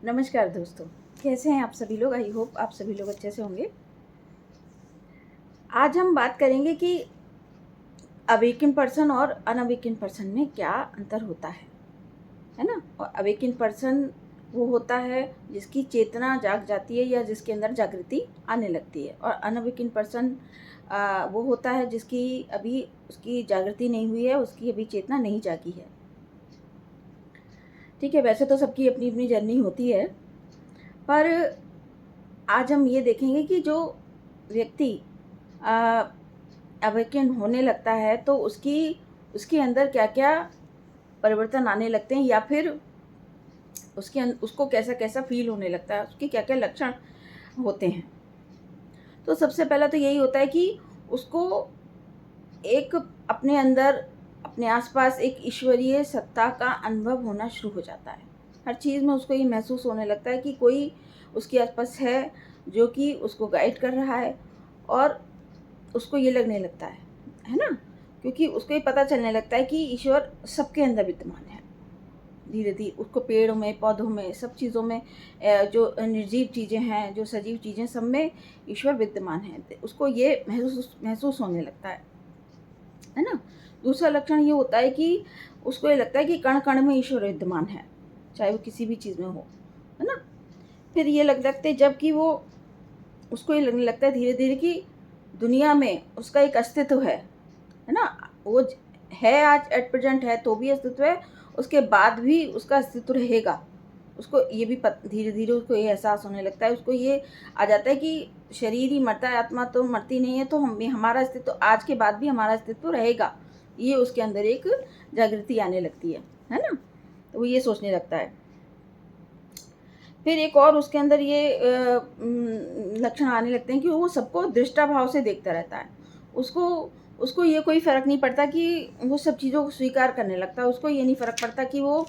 नमस्कार दोस्तों, कैसे हैं आप सभी लोग। आई होप आप सभी लोग अच्छे से होंगे। आज हम बात करेंगे कि अवेकिन पर्सन और अनअवेकिन पर्सन में क्या अंतर होता है ना। और अवेकिन पर्सन वो होता है जिसकी चेतना जाग जाती है या जिसके अंदर जागृति आने लगती है, और अनअवेकिन पर्सन वो होता है जिसकी अभी उसकी जागृति नहीं हुई है, उसकी अभी चेतना नहीं जागी है। ठीक है, वैसे तो सबकी अपनी अपनी जर्नी होती है, पर आज हम ये देखेंगे कि जो व्यक्ति अवेकन होने लगता है तो उसके अंदर क्या क्या परिवर्तन आने लगते हैं, या फिर उसको कैसा कैसा फील होने लगता है, उसके क्या क्या लक्षण होते हैं। तो सबसे पहला तो यही होता है कि उसको एक अपने अंदर अपने आसपास एक ईश्वरीय सत्ता का अनुभव होना शुरू हो जाता है। हर चीज़ में उसको ये महसूस होने लगता है कि कोई उसके आसपास है जो कि उसको गाइड कर रहा है, और उसको ये लगने लगता है ना, क्योंकि उसको ये पता चलने लगता है कि ईश्वर सबके अंदर विद्यमान है। धीरे धीरे उसको पेड़ों में, पौधों में, सब चीज़ों में, जो निर्जीव चीज़ें हैं, जो सजीव चीज़ें, सब में ईश्वर विद्यमान है। उसको ये महसूस होने लगता है ना। दूसरा लक्षण ये होता है कि उसको ये लगता है कि कण कण में ईश्वर विद्यमान है, चाहे वो किसी भी चीज़ में हो, है ना। फिर ये लगता है जबकि उसको ये लगने लगता है धीरे धीरे कि दुनिया में उसका एक अस्तित्व है ना। वो है, आज एट प्रेजेंट है तो भी अस्तित्व है, उसके बाद भी उसका अस्तित्व रहेगा। उसको ये भी धीरे धीरे उसको ये एहसास होने लगता है, उसको ये आ जाता है कि शरीर ही मरता है, आत्मा तो मरती नहीं है, तो हमारा अस्तित्व आज के बाद भी हमारा अस्तित्व रहेगा। ये उसके अंदर एक जागृति आने लगती है ना। तो वो ये सोचने लगता है। फिर एक और उसके अंदर ये लक्षण आने लगते हैं कि वो सबको दृष्टा भाव से देखता रहता है। उसको ये कोई फ़र्क नहीं पड़ता कि वो सब चीज़ों को स्वीकार करने लगता है। उसको ये नहीं फ़र्क पड़ता कि वो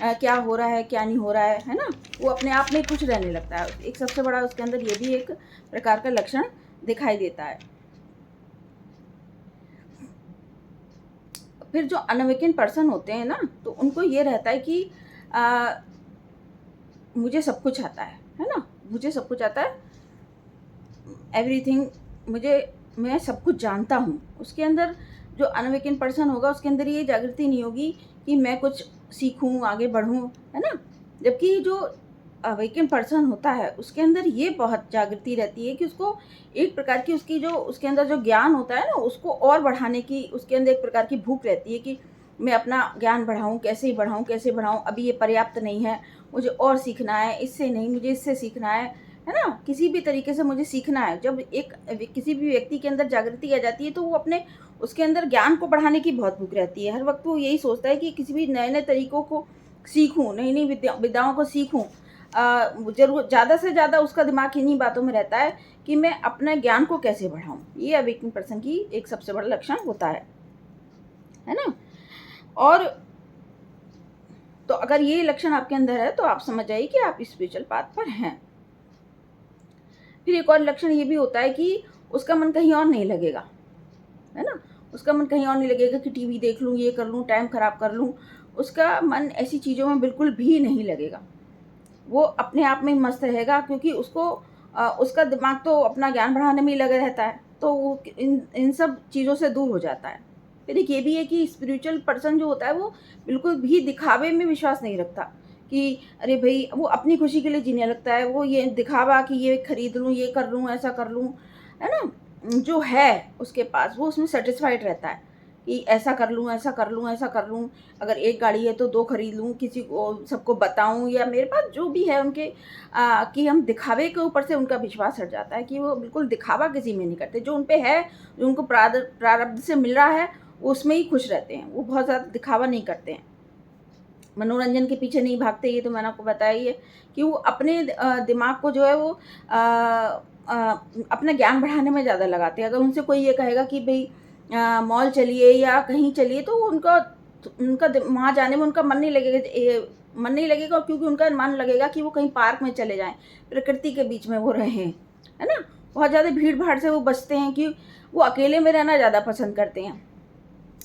क्या हो रहा है, क्या नहीं हो रहा है ना। वो अपने आप में खुश रहने लगता है। एक सबसे बड़ा उसके अंदर ये भी एक प्रकार का लक्षण दिखाई देता है। फिर जो अनअवेकन पर्सन होते हैं ना, तो उनको ये रहता है कि मुझे सब कुछ आता है ना, मुझे सब कुछ आता है, एवरीथिंग, मैं सब कुछ जानता हूँ। उसके अंदर जो अनअवेकन पर्सन होगा उसके अंदर ये जागृति नहीं होगी कि मैं कुछ सीखूं, आगे बढ़ूं, है ना। जबकि जो अवेकन पर्सन होता है उसके अंदर ये बहुत जागृति रहती है कि उसको एक प्रकार की उसके अंदर जो ज्ञान होता है ना, उसको और बढ़ाने की उसके अंदर एक प्रकार की भूख रहती है कि मैं अपना ज्ञान बढ़ाऊं, कैसे बढ़ाऊं, अभी ये पर्याप्त नहीं है, मुझे और सीखना है, इससे नहीं, मुझे इससे सीखना है ना। किसी भी तरीके से मुझे सीखना है। जब किसी भी व्यक्ति के अंदर जागृति आ जाती है तो वो अपने उसके अंदर ज्ञान को बढ़ाने की बहुत भूख रहती है। हर वक्त वो यही सोचता है कि किसी भी नए नए तरीकों को सीखूं, नई नई विद्याओं को सीखूं। जरूर ज़्यादा से ज़्यादा उसका दिमाग इन्हीं बातों में रहता है कि मैं अपने ज्ञान को कैसे बढ़ाऊं। ये अवेकन पर्सन की एक सबसे बड़ा लक्षण होता है ना। और तो अगर ये लक्षण आपके अंदर है तो आप समझ जाइए कि आप स्पिरिचुअल पाथ पर हैं। फिर एक और लक्षण ये भी होता है कि उसका मन कहीं और नहीं लगेगा, है ना। उसका मन कहीं और नहीं लगेगा कि टीवी देख लूँ, ये कर लूँ, टाइम खराब कर लूँ। उसका मन ऐसी चीज़ों में बिल्कुल भी नहीं लगेगा। वो अपने आप में मस्त रहेगा, क्योंकि उसका दिमाग तो अपना ज्ञान बढ़ाने में ही लगा रहता है, तो वो इन सब चीज़ों से दूर हो जाता है। फिर एक ये भी है कि स्पिरिचुअल पर्सन जो होता है वो बिल्कुल भी दिखावे में विश्वास नहीं रखता कि अरे भाई, वो अपनी खुशी के लिए जीने लगता है। वो ये दिखावा कि ये खरीद लूँ, ये कर लूँ, ऐसा कर लूँ, है ना, जो है उसके पास, वो उसमें सेटिस्फाइड रहता है कि ऐसा कर लूँ, ऐसा कर लूँ, ऐसा कर लूँ। अगर एक गाड़ी है तो दो खरीद लूँ, किसी को सबको बताऊँ, या मेरे पास जो भी है उनके कि हम दिखावे के ऊपर से उनका विश्वास हट जाता है कि वो बिल्कुल दिखावा किसी में नहीं करते। जो उन पे है, जो उनको प्रारब्ध से मिल रहा है, उसमें ही खुश रहते हैं। वो बहुत ज़्यादा दिखावा नहीं करते हैं, मनोरंजन के पीछे नहीं भागते। ये तो मैंने आपको बताया ही है कि वो अपने दिमाग को जो है वो अपना ज्ञान बढ़ाने में ज़्यादा लगाते हैं। अगर उनसे कोई ये कहेगा कि भाई मॉल चलिए या कहीं चलिए, तो उनका वहाँ जाने में उनका मन नहीं लगेगा, क्योंकि उनका मन लगेगा कि वो कहीं पार्क में चले जाएं, प्रकृति के बीच में वो रहें, है ना। बहुत ज़्यादा भीड़ भाड़ से वो बचते हैं कि वो अकेले में रहना ज़्यादा पसंद करते हैं।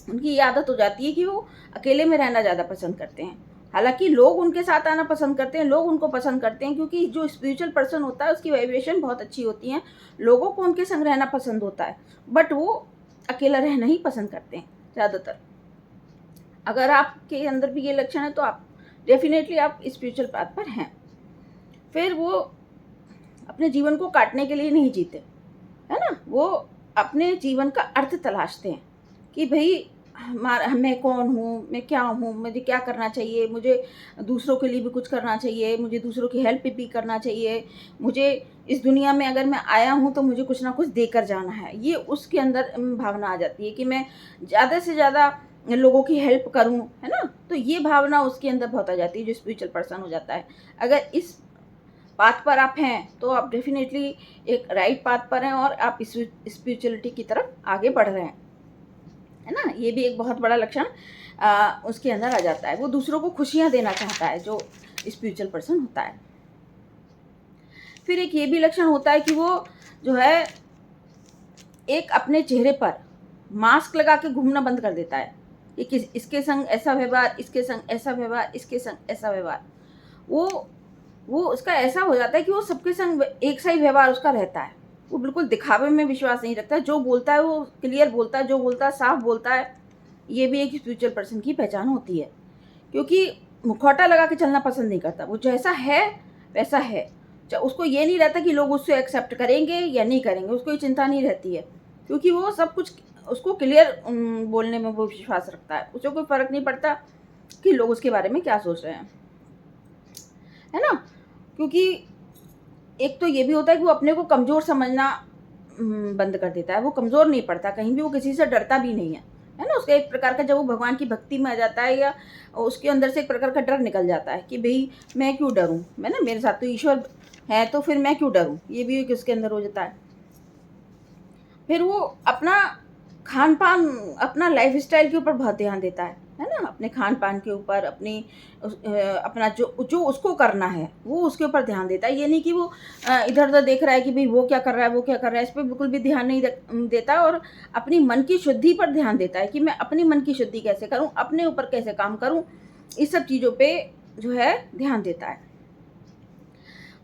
उनकी ये आदत हो जाती है कि वो अकेले में रहना ज़्यादा पसंद करते हैं। हालांकि लोग उनके साथ आना पसंद करते हैं, लोग उनको पसंद करते हैं, क्योंकि जो स्पिरिचुअल पर्सन होता है उसकी वाइब्रेशन बहुत अच्छी होती है, लोगों को उनके संग रहना पसंद होता है, बट वो अकेला रहना ही पसंद करते हैं ज़्यादातर। अगर आपके अंदर भी ये लक्षण है तो आप डेफिनेटली आप स्पिरिचुअल पाथ पर हैं। फिर वो अपने जीवन को काटने के लिए नहीं जीते, है ना, वो अपने जीवन का अर्थ तलाशते हैं कि भाई मैं कौन हूँ, मैं क्या हूँ, मुझे क्या करना चाहिए, मुझे दूसरों के लिए भी कुछ करना चाहिए, मुझे दूसरों की हेल्प भी करना चाहिए, मुझे इस दुनिया में अगर मैं आया हूँ तो मुझे कुछ ना कुछ देकर जाना है। ये उसके अंदर भावना आ जाती है कि मैं ज़्यादा से ज़्यादा लोगों की हेल्प करूँ, है ना। तो ये भावना उसके अंदर बहुत आ जाती है जो स्पिरिचुअल पर्सन हो जाता है। अगर इस पाथ पर आप हैं तो आप डेफिनेटली एक राइट पाथ पर हैं और आप इस स्पिरिचुअलिटी की तरफ आगे बढ़ रहे हैं, है ना। ये भी एक बहुत बड़ा लक्षण उसके अंदर आ जाता है। वो दूसरों को खुशियाँ देना चाहता है जो स्पिरिचुअल पर्सन होता है। फिर एक ये भी लक्षण होता है कि वो जो है एक अपने चेहरे पर मास्क लगा के घूमना बंद कर देता है कि इसके संग ऐसा व्यवहार, इसके संग ऐसा व्यवहार, इसके संग ऐसा व्यवहार। वो उसका ऐसा हो जाता है कि वो सबके संग एक सा ही व्यवहार उसका रहता है। वो बिल्कुल दिखावे में विश्वास नहीं रखता, जो बोलता है वो क्लियर बोलता है, जो बोलता है साफ बोलता है। ये भी एक स्पिरिचुअल पर्सन की पहचान होती है, क्योंकि मुखौटा लगा के चलना पसंद नहीं करता। वो जैसा है वैसा है, उसको ये नहीं रहता कि लोग उससे एक्सेप्ट करेंगे या नहीं करेंगे, उसको ये चिंता नहीं रहती है, क्योंकि वो सब कुछ उसको क्लियर बोलने में वो विश्वास रखता है। उसे कोई फ़र्क नहीं पड़ता कि लोग उसके बारे में क्या सोच रहे हैं, है ना। क्योंकि एक तो ये भी होता है कि वो अपने को कमज़ोर समझना बंद कर देता है। वो कमज़ोर नहीं पड़ता कहीं भी, वो किसी से डरता भी नहीं है ना। उसका एक प्रकार का जब वो भगवान की भक्ति में आ जाता है या उसके अंदर से एक प्रकार का डर निकल जाता है कि भाई मैं क्यों डरूं, मैं ना, मेरे साथ तो ईश्वर है तो फिर मैं क्यों डरूं, ये भी एक उसके अंदर हो जाता है। फिर वो अपना खान पान, अपना लाइफ स्टाइल के ऊपर बहुत ध्यान देता है ना, अपने खान पान के ऊपर, अपना जो जो उसको करना है वो उसके ऊपर ध्यान देता है। ये नहीं कि वो इधर उधर देख रहा है कि भाई वो क्या कर रहा है, वो क्या कर रहा है, इस पर बिल्कुल भी ध्यान नहीं देता, और अपनी मन की शुद्धि पर ध्यान देता है कि मैं अपनी मन की शुद्धि कैसे करूँ, अपने ऊपर कैसे काम करूँ, इस सब चीज़ों पर जो है ध्यान देता है।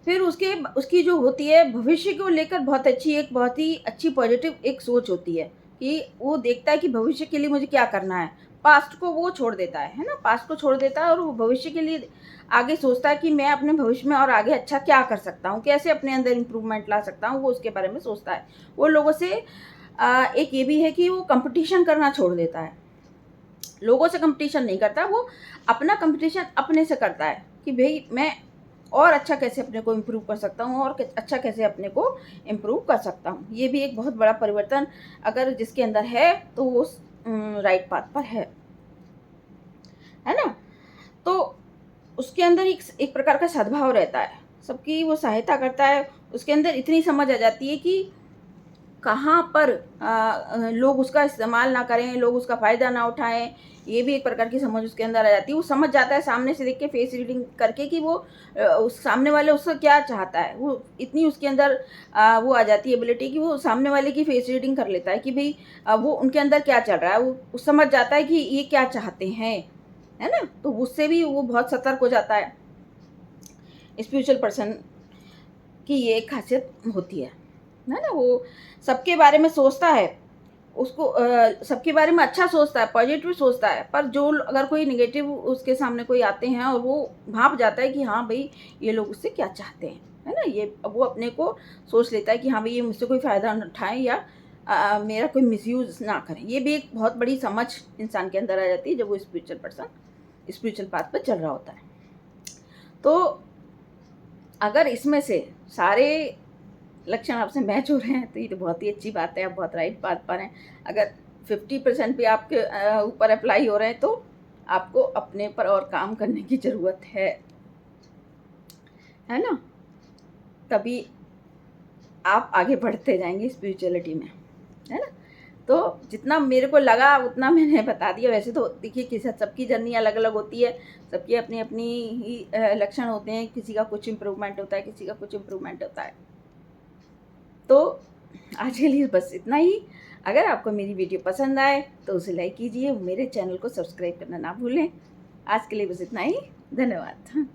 फिर उसकी जो होती है भविष्य को लेकर बहुत ही अच्छी पॉजिटिव एक सोच होती है कि वो देखता है कि भविष्य के लिए मुझे क्या करना है। पास्ट को वो छोड़ देता है ना, पास्ट को छोड़ देता है और वो भविष्य के लिए आगे सोचता है कि मैं अपने भविष्य में और आगे अच्छा क्या कर सकता हूँ, कैसे अपने अंदर इम्प्रूवमेंट ला सकता हूँ, वो उसके बारे में सोचता है। वो लोगों से एक ये भी है कि वो कंपटीशन करना छोड़ देता है, लोगों से कंपटीशन नहीं करता, वो अपना कंपटीशन अपने से करता है कि भाई मैं और अच्छा कैसे अपने को इम्प्रूव कर सकता हूँ और अच्छा कैसे अपने को इम्प्रूव कर सकता हूँ। ये भी एक बहुत बड़ा परिवर्तन अगर जिसके अंदर है तो वो राइट पाथ पर है ना। तो उसके अंदर एक प्रकार का सद्भाव रहता है, सबकी वो सहायता करता है। उसके अंदर इतनी समझ आ जाती है कि कहाँ पर लोग उसका इस्तेमाल ना करें, लोग उसका फ़ायदा ना उठाएं। ये भी एक प्रकार की समझ उसके अंदर आ जाती है। वो समझ जाता है सामने से देख के, फेस रीडिंग करके, कि वो उस सामने वाले उससे क्या चाहता है। वो इतनी उसके अंदर वो आ जाती है एबिलिटी कि वो सामने वाले की फेस रीडिंग कर लेता है कि भाई वो उनके अंदर क्या चल रहा है। वो समझ जाता है कि ये क्या चाहते हैं, है ना। तो उससे भी वो बहुत सतर्क हो जाता है। स्पिरिचुअल पर्सन की ये एक खासियत होती है ना। वो सबके बारे में सोचता है, उसको सबके बारे में अच्छा सोचता है, पॉजिटिव सोचता है, पर जो अगर कोई नेगेटिव उसके सामने कोई आते हैं और वो भाप जाता है कि हाँ भाई ये लोग उससे क्या चाहते हैं, है ना। ये वो अपने को सोच लेता है कि हाँ भाई ये मुझसे कोई फ़ायदा न उठाएं या मेरा कोई मिसयूज़ ना करें। ये भी एक बहुत बड़ी समझ इंसान के अंदर आ जाती है जब वो स्पिरिचुअल पर्सन स्पिरिचुअल पाथ पर चल रहा होता है। तो अगर इसमें से सारे लक्षण आपसे मैच हो रहे हैं तो ये तो बहुत ही अच्छी बात है, आप बहुत राइट बात पर हैं। अगर 50% भी आपके ऊपर अप्लाई हो रहे हैं तो आपको अपने पर और काम करने की ज़रूरत है ना। तभी आप आगे बढ़ते जाएंगे स्पिरिचुअलिटी में, है ना। तो जितना मेरे को लगा उतना मैंने बता दिया। वैसे तो देखिए कि सबकी जर्नी अलग अलग होती है, सबकी अपनी अपनी ही लक्षण होते हैं। किसी का कुछ इम्प्रूवमेंट होता है, किसी का कुछ इम्प्रूवमेंट होता है। तो आज के लिए बस इतना ही। अगर आपको मेरी वीडियो पसंद आए तो उसे लाइक कीजिए, मेरे चैनल को सब्सक्राइब करना ना भूलें। आज के लिए बस इतना ही। धन्यवाद।